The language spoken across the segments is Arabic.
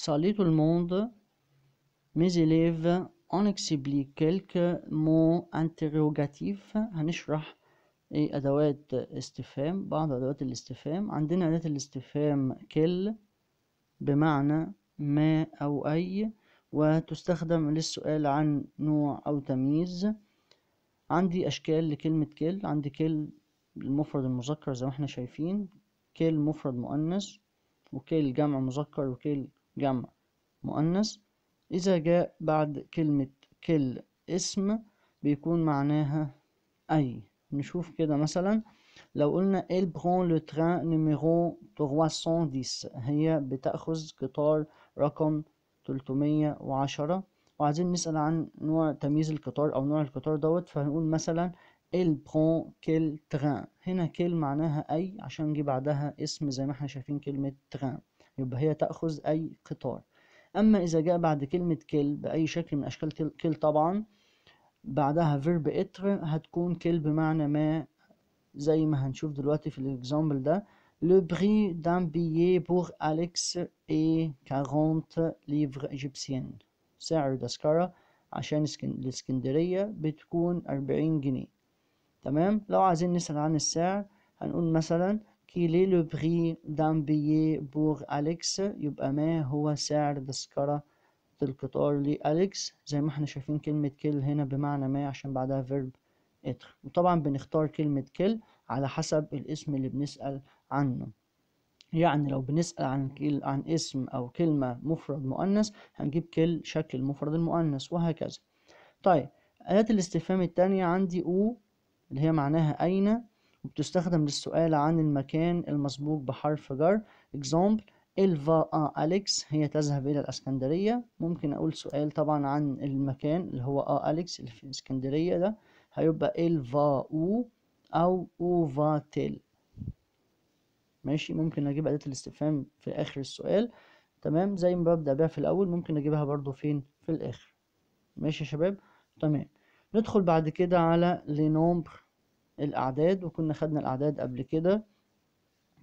Salut tout le monde, mes élèves, on explique quelques mots interrogatifs. هنشرح أدوات استفهام، بعض أدوات الاستفهام. عندنا أداة الاستفهام كل بمعنى ما أو أي، وتستخدم للسؤال عن نوع أو تمييز. عندي أشكال لكلمة كل، عندي كل المفرد المذكر زي ما احنا شايفين، كل مفرد مؤنث، وكل جمع مذكر، وكل جمع مؤنث. إذا جاء بعد كلمة كل اسم بيكون معناها أي. نشوف كده مثلا لو قلنا elle prend le train numéro 310، هي بتأخذ قطار رقم 310. وعايزين نسأل عن نوع تمييز القطار أو نوع القطار دوت، فهنقول مثلا elle prend quel train. هنا كل معناها أي عشان نجي بعدها اسم زي ما احنا شايفين كلمة train، يبقى هي تأخذ أي قطار. أما إذا جاء بعد كلمة كل بأي شكل من أشكال كل طبعا بعدها verb être، هتكون كل بمعنى ما زي ما هنشوف دلوقتي في الإكزامبل ده. Le prix d'un billet pour Alex est 40 livres égyptiennes. سعر تذكرة عشان الإسكندرية بتكون 40 جنيه. تمام. لو عايزين نسأل عن السعر هنقول مثلا quel est le prix d'un billet pour Alex، يبقى ما هو سعر تذكرة القطار لأليكس. زي ما احنا شايفين كلمة كل هنا بمعنى ما عشان بعدها verb être. وطبعا بنختار كلمة كل على حسب الاسم اللي بنسأل عنه. يعني لو بنسأل عن اسم أو كلمة مفرد مؤنث هنجيب كل شكل المفرد المؤنث وهكذا. طيب أداة الاستفهام التانية عندي أو اللي هي معناها أين، وبتستخدم للسؤال عن المكان المسبوق بحرف جر. example il va à Alex، هي تذهب إلى الإسكندرية. ممكن أقول سؤال طبعا عن المكان اللي هو أليكس اللي في الإسكندرية ده، هيبقى il va où أو où va-t-il. ماشي. ممكن أجيب أداة الاستفهام في آخر السؤال، تمام، زي ما ببدأ بيها في الأول ممكن أجيبها برضو فين في الآخر. ماشي يا شباب، تمام. ندخل بعد كده على les nombres، الأعداد، وكنا خدنا الأعداد قبل كده.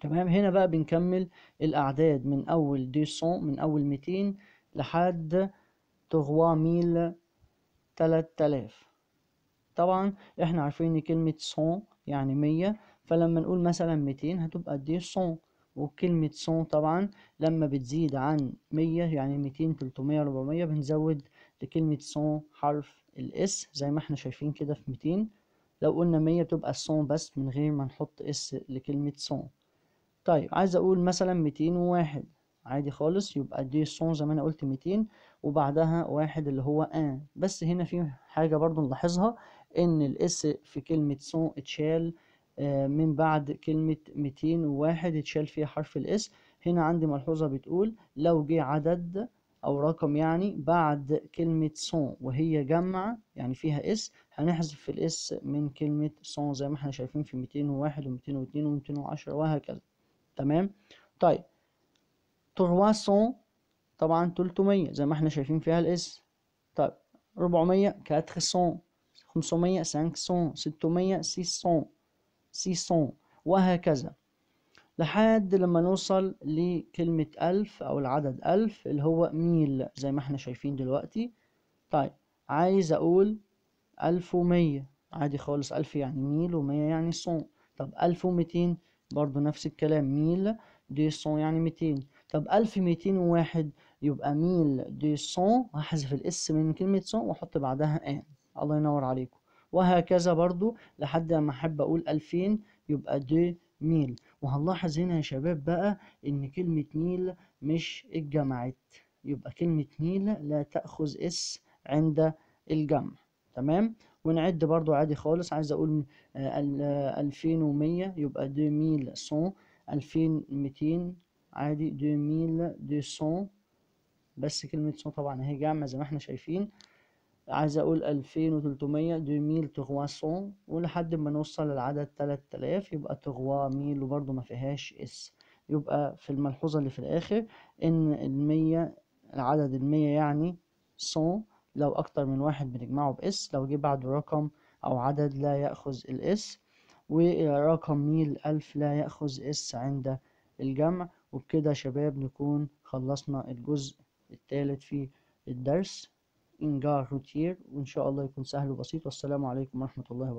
تمام. هنا بقى بنكمل الأعداد من أول 200، من أول 200 لحد 3000، 3000. طبعا احنا عارفين ان كلمة 100 يعني 100، فلما نقول مثلا 200 هتبقى 200. وكلمة 100 طبعا لما بتزيد عن 100 يعني 200 300 400 بنزود لكلمة 100 حرف الاس زي ما احنا شايفين كده في 200. لو قلنا 100 بتبقى 100 بس من غير ما نحط اس لكلمة 100. طيب عايز اقول مثلا 201 عادي خالص، يبقى 200 زي ما انا قلت 200 وبعدها واحد اللي هو ان. بس هنا في حاجة برضو نلاحظها، ان الاس في كلمة 100 اتشال من بعد كلمة 201 اتشال فيها حرف الاس. هنا عندي ملحوظة بتقول لو جه عدد او رقم يعني بعد كلمة 100 وهي جمع يعني فيها اس، هنحذف الاس من كلمة 100 زي ما احنا شايفين في 201 و202 و210 وهكذا. تمام. طيب 300 طبعا 300 زي ما احنا شايفين فيها الاس. طيب 400 400، 500 500، 600 600، 600 وهكذا لحد لما نوصل لكلمة 1000 أو العدد 1000 اللي هو ميل زي ما احنا شايفين دلوقتي. طيب عايز أقول 1100 عادي خالص، 1000 يعني ميل و100 يعني 100. طب 1200 برضو نفس الكلام، ميل 200 يعني 200. طب 1201 يبقى ميل 200، هحذف الاس من كلمة 100 واحط بعدها ان. الله ينور عليكم. وهكذا برضو لحد ما احب اقول 2000 يبقى 2 ميل. وهنلاحظ هنا يا شباب بقى ان كلمة ميل مش اتجمعت، يبقى كلمة ميل لا تأخذ اس عند الجمع. تمام. ونعد برضو عادي خالص، عايز اقول 2100 يبقى 2100، 2200 عادي 2200. بس كلمة 100 طبعا هي جامعة زي ما احنا شايفين. عايز اقول 2300، 2300 ولحد ما نوصل للعدد 3000 يبقى 3000 وبرضو ما فيهاش اس. يبقى في الملحوظة اللي في الاخر ان المية، العدد 100 يعني 100 لو اكتر من واحد بنجمعه باس، لو جه بعده رقم او عدد لا يأخذ الاس. ورقم 100000 لا يأخذ اس عند الجمع. وبكده يا شباب نكون خلصنا الجزء الثالث في الدرس إنجار روتير، وإن شاء الله يكون سهل وبسيط. والسلام عليكم ورحمة الله وبركاته.